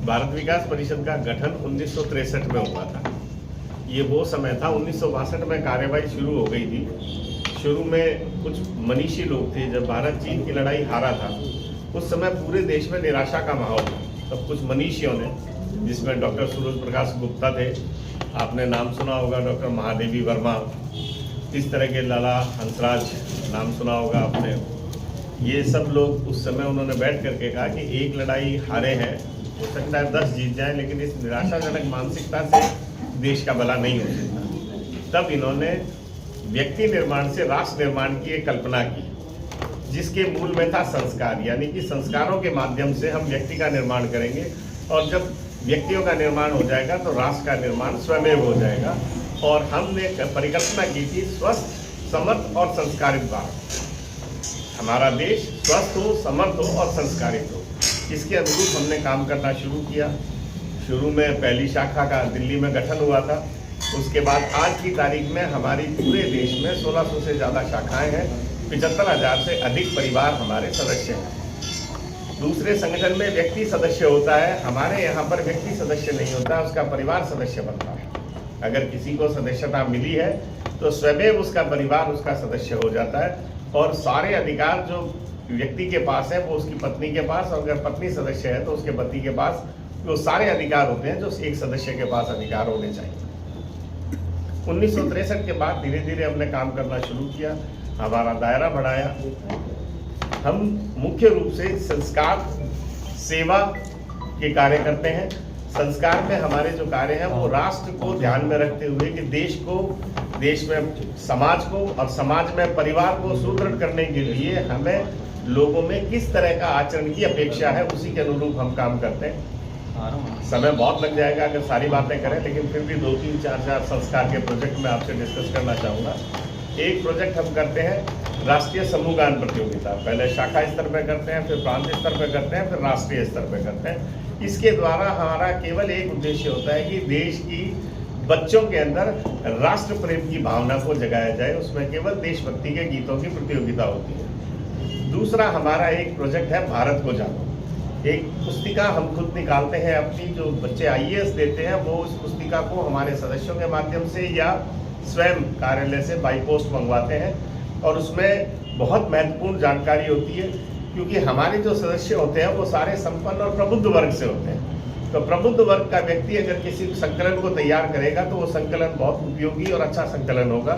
भारत विकास परिषद का गठन 1963 में हुआ था। ये वो समय था, 1962 में कार्यवाही शुरू हो गई थी। शुरू में कुछ मनीषी लोग थे। जब भारत चीन की लड़ाई हारा था उस समय पूरे देश में निराशा का माहौल था। तब कुछ मनीषियों ने, जिसमें डॉक्टर सूरज प्रकाश गुप्ता थे, आपने नाम सुना होगा, डॉक्टर महादेवी वर्मा, इस तरह के लाला हंसराज नाम सुना होगा आपने। ये सब लोग उस समय उन्होंने बैठ करके कहा कि एक लड़ाई हारे हैं, हो सकता है 10 जीत जाएं, लेकिन इस निराशाजनक मानसिकता से देश का भला नहीं हो सकता। तब इन्होंने व्यक्ति निर्माण से राष्ट्र निर्माण की एक कल्पना की, जिसके मूल में था संस्कार, यानी कि संस्कारों के माध्यम से हम व्यक्ति का निर्माण करेंगे, और जब व्यक्तियों का निर्माण हो जाएगा तो राष्ट्र का निर्माण स्वयं हो जाएगा। और हमने परिकल्पना की थी स्वस्थ, समर्थ और संस्कारित भारत। हमारा देश स्वस्थ हो, समर्थ हो और संस्कारित हो, इसके अनुरूप हमने काम करना शुरू किया। शुरू में पहली शाखा का दिल्ली में गठन हुआ था। उसके बाद आज की तारीख में हमारी पूरे देश में 1600 से ज़्यादा शाखाएं हैं, 75,000 से अधिक परिवार हमारे सदस्य हैं। दूसरे संगठन में व्यक्ति सदस्य होता है, हमारे यहाँ पर व्यक्ति सदस्य नहीं होता, उसका परिवार सदस्य बनता है। अगर किसी को सदस्यता मिली है तो स्वयं उसका परिवार उसका सदस्य हो जाता है, और सारे अधिकार जो व्यक्ति के पास है वो उसकी पत्नी के पास, और अगर पत्नी सदस्य है तो उसके पति के पास वो सारे अधिकार होते हैं जो एक सदस्य के पास अधिकार होने चाहिए। 1963 के बाद धीरे धीरे हमने काम करना शुरू किया, हमारा दायरा बढ़ाया। हम मुख्य रूप से संस्कार सेवा के कार्य करते हैं। संस्कार में हमारे जो कार्य हैं वो राष्ट्र को ध्यान में रखते हुए कि देश में समाज को और समाज में परिवार को सुदृढ़ करने के लिए हमें लोगों में किस तरह का आचरण की अपेक्षा है, उसी के अनुरूप हम काम करते हैं। समय बहुत लग जाएगा अगर सारी बातें करें, लेकिन फिर भी 2, 3, 4 संस्कार के प्रोजेक्ट में आपसे डिस्कस करना चाहूँगा। एक प्रोजेक्ट हम करते हैं राष्ट्रीय समूह गान प्रतियोगिता। पहले शाखा स्तर पर करते हैं, फिर प्रांत स्तर पर करते हैं, फिर राष्ट्रीय स्तर पर करते हैं। इसके द्वारा हमारा केवल एक उद्देश्य होता है कि देश की बच्चों के अंदर राष्ट्र प्रेम की भावना को जगाया जाए। उसमें केवल देशभक्ति के गीतों की प्रतियोगिता होती है। दूसरा हमारा एक प्रोजेक्ट है भारत को जानो। एक पुस्तिका हम खुद निकालते हैं अपनी, जो बच्चे IAS देते हैं वो उस पुस्तिका को हमारे सदस्यों के माध्यम से या स्वयं कार्यालय से बाई पोस्ट मंगवाते हैं, और उसमें बहुत महत्वपूर्ण जानकारी होती है, क्योंकि हमारे जो सदस्य होते हैं वो सारे संपन्न और प्रबुद्ध वर्ग से होते हैं। तो प्रबुद्ध वर्ग का व्यक्ति अगर किसी संकलन को तैयार करेगा तो वो संकलन बहुत उपयोगी और अच्छा संकलन होगा।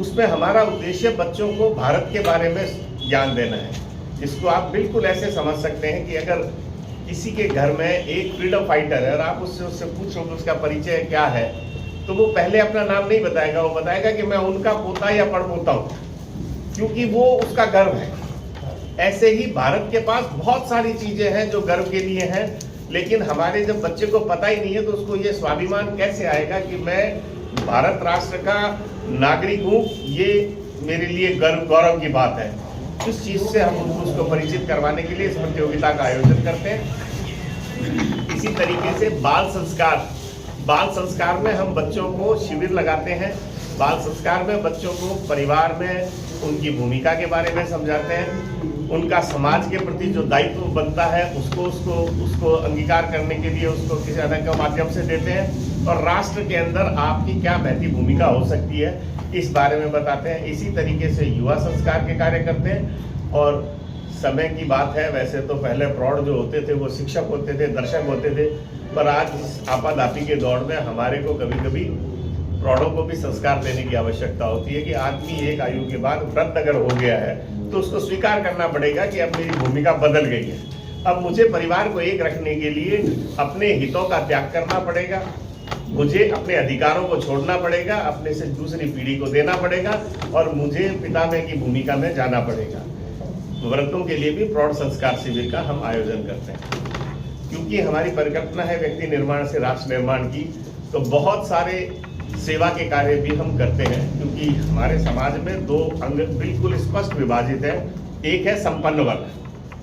उसमें हमारा उद्देश्य बच्चों को भारत के बारे में ज्ञान देना है, जिसको आप बिल्कुल ऐसे समझ सकते हैं कि अगर किसी के घर में एक फ्रीडम फाइटर है और आप उससे पूछोगे उसका परिचय क्या है, तो वो पहले अपना नाम नहीं बताएगा, वो बताएगा कि मैं उनका पोता या पड़पोता हूँ, क्योंकि वो उसका गर्व है। ऐसे ही भारत के पास बहुत सारी चीजें हैं जो गर्व के लिए हैं, लेकिन हमारे जब बच्चे को पता ही नहीं है तो उसको ये स्वाभिमान कैसे आएगा कि मैं भारत राष्ट्र का नागरिक हूँ, ये मेरे लिए गौरव की बात है। इस चीज से हम उसको परिचित करवाने के लिए इस प्रतियोगिता का आयोजन करते हैं। इसी तरीके से बाल संस्कार में हम बच्चों को शिविर लगाते हैं। बाल संस्कार में बच्चों को परिवार में उनकी भूमिका के बारे में समझाते हैं, उनका समाज के प्रति जो दायित्व बनता है उसको अंगीकार करने के लिए उसको किसी अन्य के माध्यम से देते हैं, और राष्ट्र के अंदर आपकी क्या महती भूमिका हो सकती है इस बारे में बताते हैं। इसी तरीके से युवा संस्कार के कार्य करते हैं। और समय की बात है, वैसे तो पहले प्रौढ़ जो होते थे वो शिक्षक होते थे, दर्शक होते थे, पर आज आपाधापी के दौर में हमारे को कभी कभी प्रौढ़ों को भी संस्कार देने की आवश्यकता होती है कि आदमी एक आयु के बाद वृद्ध अगर हो गया है तो उसको स्वीकार करना पड़ेगा कि अब मेरी भूमिका बदल गई है। अब मुझे परिवार को एक रखने के लिए अपने हितों का त्याग करना पड़ेगा, मुझे अपने अधिकारों को छोड़ना पड़ेगा, अपने से दूसरी पीढ़ी को देना पड़ेगा, और मुझे पितामह की भूमिका में जाना पड़ेगा। वृद्धों के लिए भी प्रौढ़ संस्कार शिविर का हम आयोजन करते हैं। क्योंकि हमारी परिकल्पना है व्यक्ति निर्माण से राष्ट्र निर्माण की, तो बहुत सारे सेवा के कार्य भी हम करते हैं। क्योंकि हमारे समाज में 2 अंग बिल्कुल स्पष्ट विभाजित है। एक है संपन्न वर्ग,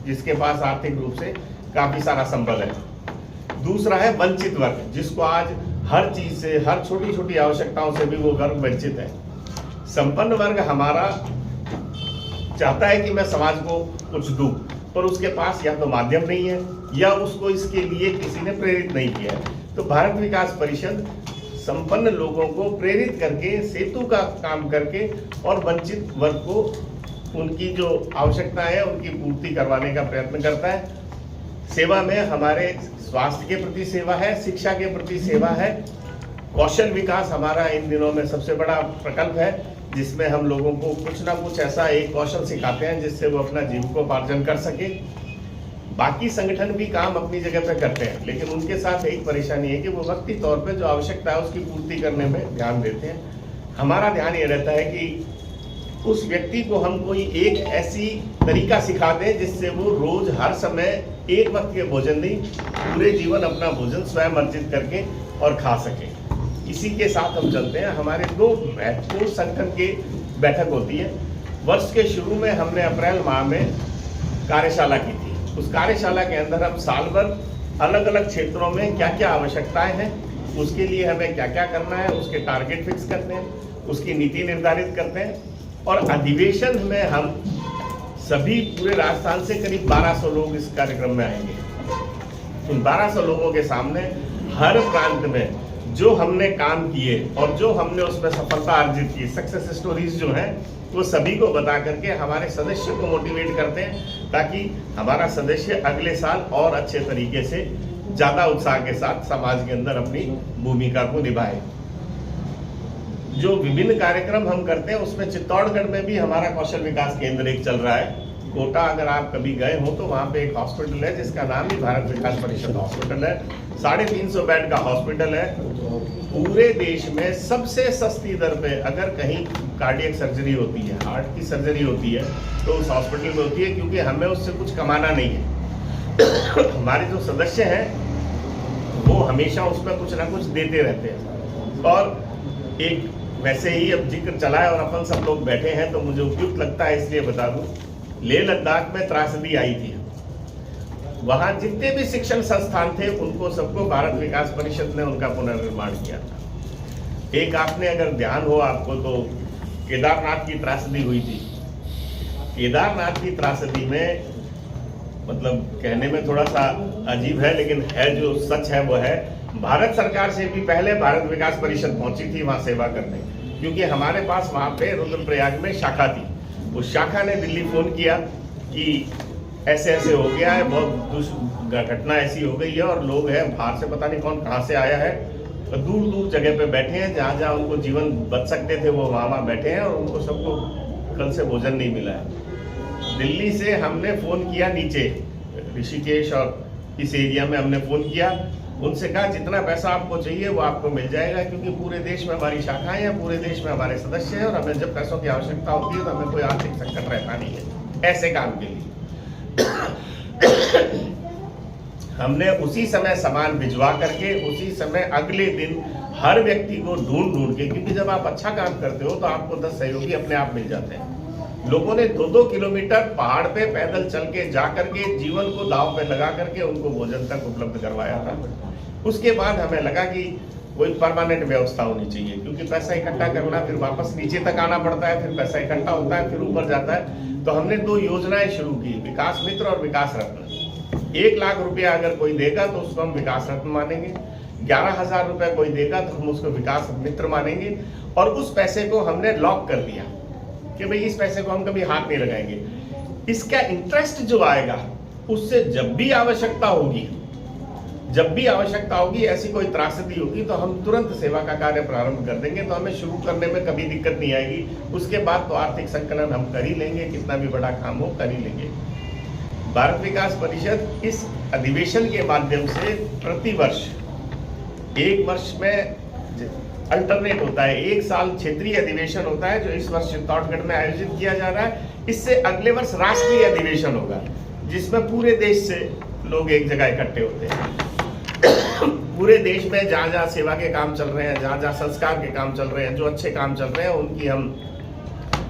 जिसके पास आर्थिक रूप से काफी सारा संबल है। दूसरा है वंचित वर्ग, जिसको आज हर चीज से, हर छोटी छोटी आवश्यकताओं से भी वो वर्ग वंचित है। संपन्न वर्ग हमारा चाहता है कि मैं समाज को कुछ दूं, पर उसके पास या तो माध्यम नहीं है, या उसको इसके लिए किसी ने प्रेरित नहीं किया है। तो भारत विकास परिषद संपन्न लोगों को प्रेरित करके, सेतु का काम करके और वंचित वर्ग को उनकी जो आवश्यकता है उनकी पूर्ति करवाने का प्रयत्न करता है। सेवा में हमारे स्वास्थ्य के प्रति सेवा है, शिक्षा के प्रति सेवा है, कौशल विकास हमारा इन दिनों में सबसे बड़ा प्रकल्प है, जिसमें हम लोगों को कुछ ना कुछ ऐसा एक कौशल सिखाते हैं जिससे वो अपना जीविकोपार्जन कर सके। बाकी संगठन भी काम अपनी जगह पे करते हैं, लेकिन उनके साथ एक परेशानी है कि वो वक्ती तौर पे जो आवश्यकता है उसकी पूर्ति करने में ध्यान देते हैं। हमारा ध्यान ये रहता है कि उस व्यक्ति को हम कोई एक ऐसी तरीका सिखा दें जिससे वो रोज हर समय एक वक्त के भोजन नहीं, पूरे जीवन अपना भोजन स्वयं अर्जित करके और खा सके। इसी के साथ हम चलते हैं। हमारे 2 महत्वपूर्ण संगठन की बैठक होती है। वर्ष के शुरू में हमने अप्रैल माह में कार्यशाला की थी। उस कार्यशाला के अंदर हम साल भर अलग अलग क्षेत्रों में क्या क्या आवश्यकताएं हैं, उसके लिए हमें क्या क्या करना है, उसके टारगेट फिक्स करते हैं, उसकी नीति निर्धारित करते हैं। और अधिवेशन में हम सभी पूरे राजस्थान से करीब 1200 लोग इस कार्यक्रम में आएंगे। उन 1200 लोगों के सामने हर प्रांत में जो हमने काम किए और जो हमने उसमें सफलता अर्जित की, सक्सेस स्टोरीज जो हैं, वो सभी को बता करके हमारे सदस्य को मोटिवेट करते हैं, ताकि हमारा सदस्य अगले साल और अच्छे तरीके से ज़्यादा उत्साह के साथ समाज के अंदर अपनी भूमिका को निभाए। जो विभिन्न कार्यक्रम हम करते हैं उसमें चित्तौड़गढ़ में भी हमारा कौशल विकास केंद्र एक चल रहा है। कोटा अगर आप कभी गए हो तो वहाँ पे एक हॉस्पिटल है जिसका नाम ही भारत विकास परिषद हॉस्पिटल है। 350 बेड का हॉस्पिटल है। पूरे देश में सबसे सस्ती दर पे अगर कहीं कार्डियक सर्जरी होती है, हार्ट की सर्जरी होती है, तो उस हॉस्पिटल में होती है, क्योंकि हमें उससे कुछ कमाना नहीं है। हमारे जो सदस्य हैं वो हमेशा उसमें कुछ ना कुछ देते रहते हैं। और एक वैसे ही अब जिक्र चला है और अपन सब लोग बैठे हैं तो मुझे उपयुक्त लगता है इसलिए बता दूं, लेह लद्दाख में त्रासदी आई थी। वहां जितने भी शिक्षण संस्थान थे उनको सबको भारत विकास परिषद ने उनका पुनर्निर्माण किया था। एक आपने अगर ध्यान हो आपको तो केदारनाथ की त्रासदी हुई थी। केदारनाथ की त्रासदी में मतलब कहने में थोड़ा सा अजीब है, लेकिन है जो सच है वो है, भारत सरकार से भी पहले भारत विकास परिषद पहुंची थी वहां सेवा करने, क्योंकि हमारे पास वहां पे रुद्रप्रयाग में शाखा थी। उस शाखा ने दिल्ली फोन किया कि ऐसे ऐसे हो गया है, बहुत घटना ऐसी हो गई है और लोग हैं बाहर से, पता नहीं कौन कहाँ से आया है, तो दूर दूर जगह पे बैठे हैं, जहाँ जहाँ उनको जीवन बच सकते थे वो वहाँ बैठे हैं और उनको सबको कल से भोजन नहीं मिला है। दिल्ली से हमने फोन किया नीचे ऋषिकेश और इस एरिया में हमने फोन किया, उनसे कहा जितना पैसा आपको चाहिए वो आपको मिल जाएगा, क्योंकि पूरे देश में हमारी शाखाएं हैं, पूरे देश में हमारे सदस्य हैं और हमें जब पैसों की आवश्यकता होती है तो हमें कोई आर्थिक संकट रहता नहीं है ऐसे काम के लिए। हमने उसी समय सामान भिजवा करके उसी समय अगले दिन हर व्यक्ति को ढूंढ ढूंढ के, क्योंकि जब आप अच्छा काम करते हो तो आपको 10 सहयोगी अपने आप मिल जाते हैं। लोगों ने 2-2 किलोमीटर पहाड़ पे पैदल चल के जा करके जीवन को दांव पे लगा करके उनको भोजन तक उपलब्ध करवाया था। उसके बाद हमें लगा कि कोई परमानेंट व्यवस्था होनी चाहिए, क्योंकि पैसा इकट्ठा करना फिर वापस नीचे तक आना पड़ता है, फिर पैसा इकट्ठा होता है, फिर ऊपर जाता है। तो हमने 2 योजनाएं शुरू की, विकास मित्र और विकास रत्न। 1 लाख रुपया अगर कोई देगा तो उसको हम विकास रत्न मानेंगे, 11,000 रुपये कोई देगा तो हम उसको विकास मित्र मानेंगे। और उस पैसे को हमने लॉक कर दिया कि भाई इस पैसे को हम कभी हाथ नहीं लगाएंगे। इसका इंटरेस्ट जो आएगा उससे जब भी आवश्यकता होगी, ऐसी कोई त्रासदी होगी तो हम तुरंत सेवा का कार्य प्रारंभ कर देंगे। तो हमें शुरू करने में कभी दिक्कत नहीं आएगी। उसके बाद तो आर्थिक संकलन हम कर ही लेंगे, कितना भी बड़ा काम हो कर ही लेंगे। भारत विकास परिषद इस अधिवेशन के माध्यम से प्रतिवर्ष 1 वर्ष में अल्टरनेट होता है, 1 साल क्षेत्रीय अधिवेशन होता है जो इस वर्ष चित्तौड़गढ़ में आयोजित किया जा रहा है। इससे अगले वर्ष राष्ट्रीय अधिवेशन होगा जिसमें पूरे देश से लोग एक जगह इकट्ठे होते हैं। पूरे देश में जहाँ जहाँ सेवा के काम चल रहे हैं, जहाँ जहाँ संस्कार के काम चल रहे हैं, जो अच्छे काम चल रहे हैं, उनकी हम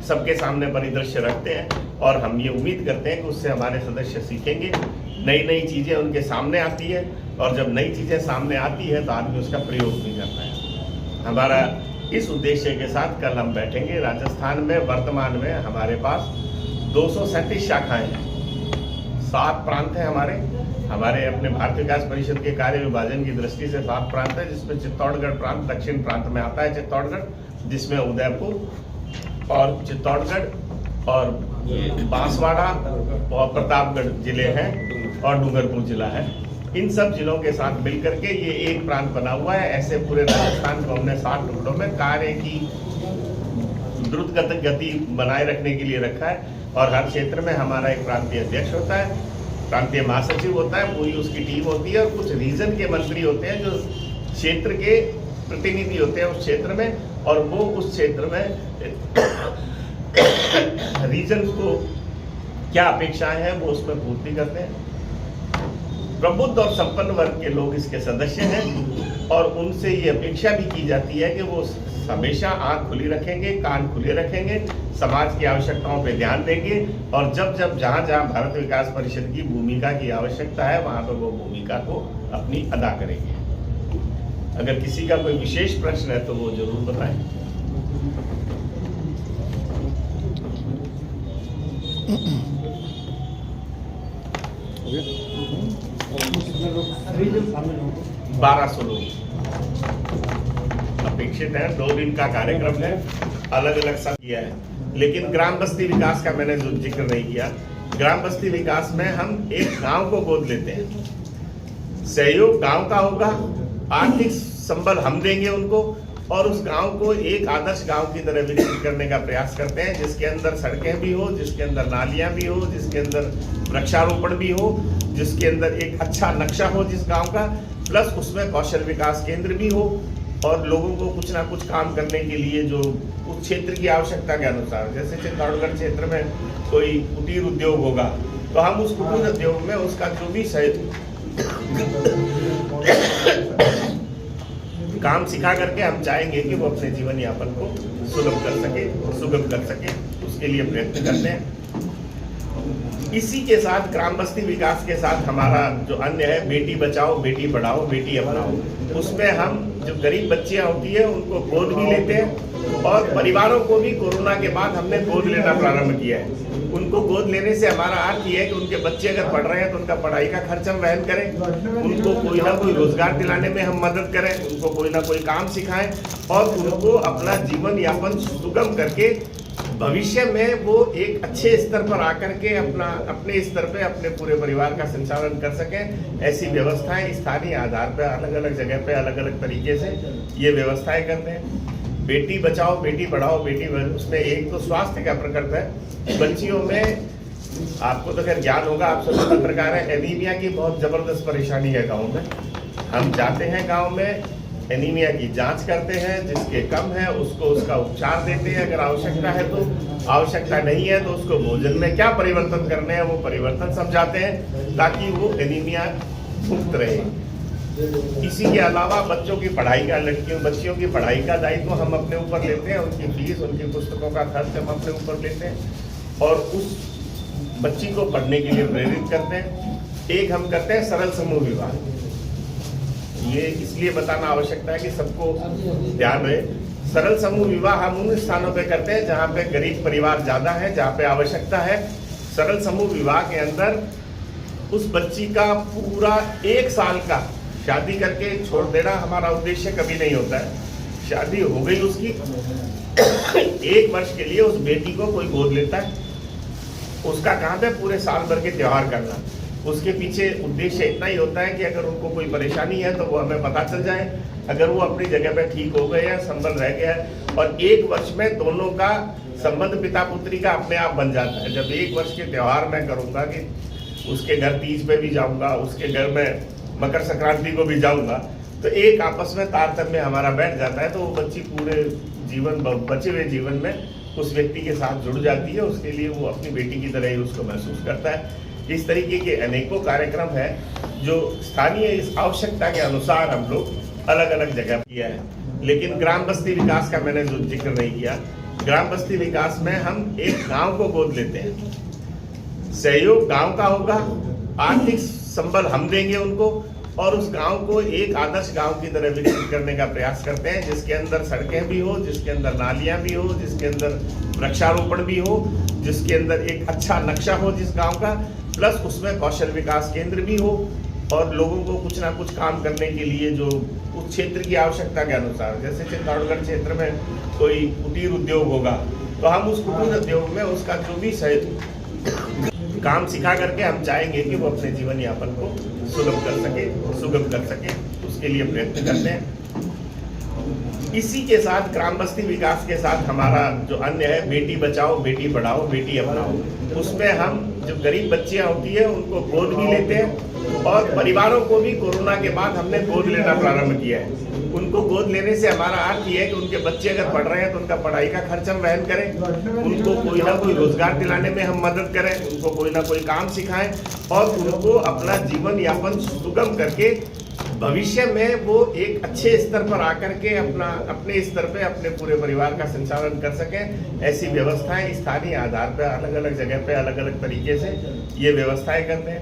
सबके सामने परिदृश्य रखते हैं और हम ये उम्मीद करते हैं कि उससे हमारे सदस्य सीखेंगे, नई नई चीज़ें उनके सामने आती है और जब नई चीज़ें सामने आती है तो आदमी उसका प्रयोग भी करता है। हमारा इस उद्देश्य के साथ कल हम बैठेंगे। राजस्थान में वर्तमान में हमारे पास 237 शाखाएं हैं, 7 प्रांत हैं हमारे। हमारे अपने भारतीय विकास परिषद के कार्य विभाजन की दृष्टि से 7 प्रांत है, जिसमें चित्तौड़गढ़ प्रांत दक्षिण प्रांत में आता है। चित्तौड़गढ़, जिसमें उदयपुर और चित्तौड़गढ़ और बांसवाड़ा और प्रतापगढ़ जिले हैं और डूंगरपुर जिला है। इन सब जिलों के साथ मिलकर के ये एक प्रांत बना हुआ है। ऐसे पूरे राजस्थान को हमने 7 टुकड़ों में कार्य की द्रुत गति बनाए रखने के लिए रखा है और हर क्षेत्र में हमारा एक प्रांतीय अध्यक्ष होता है, प्रांतीय महासचिव होता है, पूरी उसकी टीम होती है और कुछ रीजन के मंत्री होते हैं जो क्षेत्र के प्रतिनिधि होते हैं उस क्षेत्र में, और वो उस क्षेत्र में रीजन को क्या अपेक्षाएं हैं वो उसमें पूर्ति करते हैं। प्रबुद्ध और संपन्न वर्ग के लोग इसके सदस्य हैं और उनसे ये अपेक्षा भी की जाती है कि वो हमेशा आंख खुली रखेंगे, कान खुले रखेंगे, समाज की आवश्यकताओं पे ध्यान देंगे और जब जहाँ भारत विकास परिषद की भूमिका की आवश्यकता है वहां पर वो भूमिका को अपनी अदा करेंगे। अगर किसी का कोई विशेष प्रश्न है तो वो जरूर बताएं। अभी जो शामिल होंगे 1200 लोग अपेक्षित है। 2 दिन का कार्यक्रम है, अलग अलग सब किया है, लेकिन ग्राम बस्ती विकास का मैंने जो जिक्र नहीं किया। ग्राम बस्ती विकास में हम एक गांव को गोद लेते हैं। सहयोग गांव का होगा, आर्थिक संबल हम देंगे उनको और उस गांव को एक आदर्श गांव की तरह विकसित करने का प्रयास करते हैं, जिसके अंदर सड़कें भी हो, जिसके अंदर नालियां भी हो, जिसके अंदर वृक्षारोपण भी हो, जिसके अंदर एक अच्छा नक्शा हो जिस गांव का, प्लस उसमें कौशल विकास केंद्र भी हो और लोगों को कुछ ना कुछ काम करने के लिए जो उस क्षेत्र की आवश्यकता के अनुसार, जैसे चित्तौड़गढ़ क्षेत्र में कोई कुटीर उद्योग होगा तो हम उस कुटीर उद्योग में उसका जो भी काम सिखा करके हम चाहेंगे कि वो अपने जीवन यापन को सुगम कर सके, उसके लिए प्रयत्न करते हैं। इसी के साथ ग्राम बस्ती विकास के साथ हमारा जो अन्य है बेटी बचाओ, बेटी पढ़ाओ, बेटी अपनाओ, उसमें हम जो गरीब बच्चियां होती है उनको गोद भी लेते हैं और परिवारों को भी कोरोना के बाद हमने गोद लेना प्रारंभ किया है। उनको गोद लेने से हमारा अर्थ ये है कि उनके बच्चे अगर पढ़ रहे हैं तो उनका पढ़ाई का खर्च हम वहन करें, उनको कोई ना कोई रोजगार दिलाने में हम मदद करें, उनको कोई ना कोई काम सिखाएं और उनको अपना जीवन यापन सुगम करके भविष्य में वो एक अच्छे स्तर पर आकर के अपने स्तर पे अपने पूरे परिवार का संचालन कर सकें। ऐसी व्यवस्थाएं स्थानीय आधार पर अलग अलग जगह पे अलग अलग तरीके से ये व्यवस्थाएं करते हैं। बेटी बचाओ, बेटी पढ़ाओ, बेटी उसमें एक तो स्वास्थ्य का प्रकल्प है। बच्चियों में आपको तो खैर ज्ञान होगा, आप सब पत्रकार हैं, एनीमिया की बहुत जबरदस्त परेशानी है गाँव में। हम जाते हैं गाँव में, एनीमिया की जांच करते हैं, जिसके कम है उसको उसका उपचार देते हैं अगर आवश्यकता है तो, आवश्यकता नहीं है तो उसको भोजन में क्या परिवर्तन करने हैं वो परिवर्तन समझाते हैं ताकि वो एनीमिया मुक्त रहे। इसी के अलावा बच्चों की पढ़ाई का, बच्चियों की पढ़ाई का दायित्व हम अपने ऊपर लेते हैं, उनकी फीस, उनकी पुस्तकों का खर्च हम अपने ऊपर लेते हैं और उस बच्ची को पढ़ने के लिए प्रेरित करते हैं। एक हम करते हैं सरल समूह विवाह। ये इसलिए बताना आवश्यकता है कि सबको ध्यान रहे। सरल समूह विवाह हम उन स्थानों पे करते हैं जहाँ पे गरीब परिवार ज्यादा है, जहाँ पे आवश्यकता है। सरल समूह विवाह के अंदर उस बच्ची का पूरा 1 साल का शादी करके छोड़ देना हमारा उद्देश्य कभी नहीं होता है। शादी हो गई उसकी, 1 वर्ष के लिए उस बेटी को कोई गोद लेता है, उसका काम है पूरे साल भर के त्योहार करना। उसके पीछे उद्देश्य इतना ही होता है कि अगर उनको कोई परेशानी है तो वो हमें पता चल जाए, अगर वो अपनी जगह पे ठीक हो गए हैं, संबंध रह गया है और 1 वर्ष में दोनों का संबंध पिता पुत्री का अपने आप बन जाता है। जब 1 वर्ष के त्योहार मैं करूँगा कि उसके घर तीज पे भी जाऊँगा, उसके घर में मकर संक्रांति को भी जाऊँगा, तो एक आपस में तारतम्य हमारा बैठ जाता है। तो वो बच्ची पूरे जीवन, बचे हुए जीवन में उस व्यक्ति के साथ जुड़ जाती है, उसके लिए वो अपनी बेटी की तरह ही उसको महसूस करता है। इस तरीके के अनेकों कार्यक्रम है जो स्थानीय इस आवश्यकता के अनुसार हम लोग अलग अलग जगह किया है। लेकिन ग्राम बस्ती विकास का मैंने जो जिक्र नहीं किया। ग्राम बस्ती विकास में हम एक गांव को गोद लेते हैं। सहयोग गांव का होगा, आर्थिक संबल हम देंगे उनको और उस गांव को एक आदर्श गांव की तरह विकसित करने का प्रयास करते हैं, जिसके अंदर सड़कें भी हो, जिसके अंदर नालियां भी हो, जिसके अंदर वृक्षारोपण भी हो, जिसके अंदर एक अच्छा नक्शा हो जिस गांव का, प्लस उसमें कौशल विकास केंद्र भी हो और लोगों को कुछ ना कुछ काम करने के लिए जो उस क्षेत्र की आवश्यकता के अनुसार, जैसे चित्तौड़गढ़ क्षेत्र में कोई कुटीर उद्योग होगा तो हम उस कुटीर उद्योग में उसका जो भी काम सिखा करके हम चाहेंगे कि वो अपने जीवन यापन को सुगम कर सके, उसके लिए प्रयत्न करते हैं। इसी के साथ ग्राम बस्ती विकास के साथ हमारा जो अन्य है बेटी बचाओ बेटी पढ़ाओ बेटी अपनाओ, उसमें हम जो गरीब बच्चियां होती है उनको गोद भी लेते हैं और परिवारों को भी कोरोना के बाद हमने गोद लेना प्रारंभ किया है। उनको गोद लेने से हमारा अर्थ ये है कि उनके बच्चे अगर पढ़ रहे हैं तो उनका पढ़ाई का खर्च हम वहन करें, उनको कोई ना कोई रोजगार दिलाने में हम मदद करें, उनको कोई ना कोई काम सिखाएं और उनको अपना जीवन यापन सुगम करके भविष्य में वो एक अच्छे स्तर पर आकर के अपने स्तर पे अपने पूरे परिवार का संचालन कर सकें। ऐसी व्यवस्थाएं स्थानीय आधार पर अलग अलग जगह पे अलग अलग तरीके से ये व्यवस्थाएं करते हैं।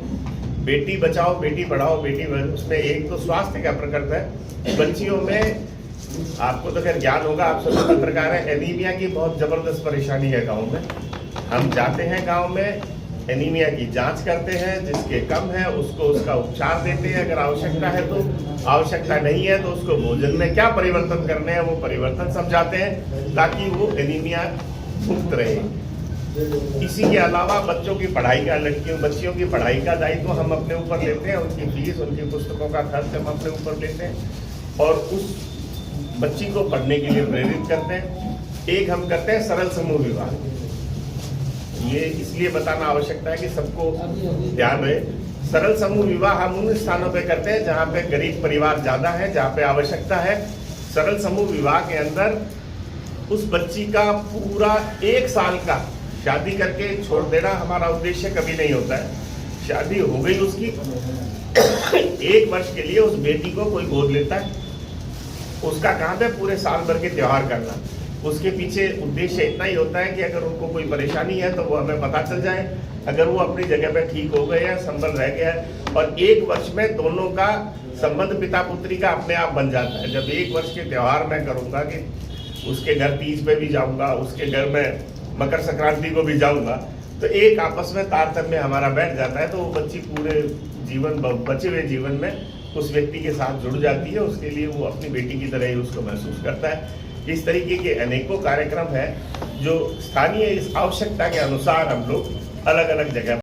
बेटी बचाओ बेटी पढ़ाओ बेटी, उसमें एक तो स्वास्थ्य का प्रकल्प है। बच्चियों में आपको तो खैर ज्ञान होगा, आप सब पत्रकार हैं, एनीमिया की बहुत जबरदस्त परेशानी है गाँव में। हम जाते हैं गाँव में, एनीमिया की जांच करते हैं, जिसके कम है उसको उसका उपचार देते हैं, अगर आवश्यकता है तो, आवश्यकता नहीं है तो उसको भोजन में क्या परिवर्तन करने हैं वो परिवर्तन समझाते हैं ताकि वो एनीमिया मुक्त रहे। इसी के अलावा बच्चों की पढ़ाई का, बच्चियों की पढ़ाई का दायित्व हम अपने ऊपर लेते हैं, उनकी फीस उनकी पुस्तकों का खर्च हम अपने ऊपर लेते हैं और उस बच्ची को पढ़ने के लिए प्रेरित करते हैं। एक हम करते हैं सरल समूह विवाह, ये इसलिए बताना आवश्यकता है कि सबको ध्यान रहे। सरल समूह विवाह हम उन स्थानों पे करते हैं जहाँ पे गरीब परिवार ज्यादा है, जहाँ पे आवश्यकता है। सरल समूह विवाह के अंदर उस बच्ची का पूरा 1 साल का शादी करके छोड़ देना हमारा उद्देश्य कभी नहीं होता है। शादी हो गई उसकी 1 वर्ष के लिए उस बेटी को कोई गोद लेता है, उसका काम है पूरे साल भर के त्योहार करना। उसके पीछे उद्देश्य इतना ही होता है कि अगर उनको कोई परेशानी है तो वो हमें पता चल जाए, अगर वो अपनी जगह पे ठीक हो गए हैं, संबंध रह गया है और 1 वर्ष में दोनों का संबंध पिता पुत्री का अपने आप बन जाता है। जब 1 वर्ष के त्योहार मैं करूँगा कि उसके घर तीज पे भी जाऊँगा, उसके घर में मकर संक्रांति को भी जाऊँगा, तो एक आपस में तारतम्य हमारा बैठ जाता है, तो वो बच्ची पूरे जीवन, बचे हुए जीवन में उस व्यक्ति के साथ जुड़ जाती है, उसके लिए वो अपनी बेटी की तरह ही उसको महसूस करता है। इस तरीके के अनेकों कार्यक्रम हैं जो स्थानीय इस आवश्यकता के अनुसार हम लोग अलग अलग जगह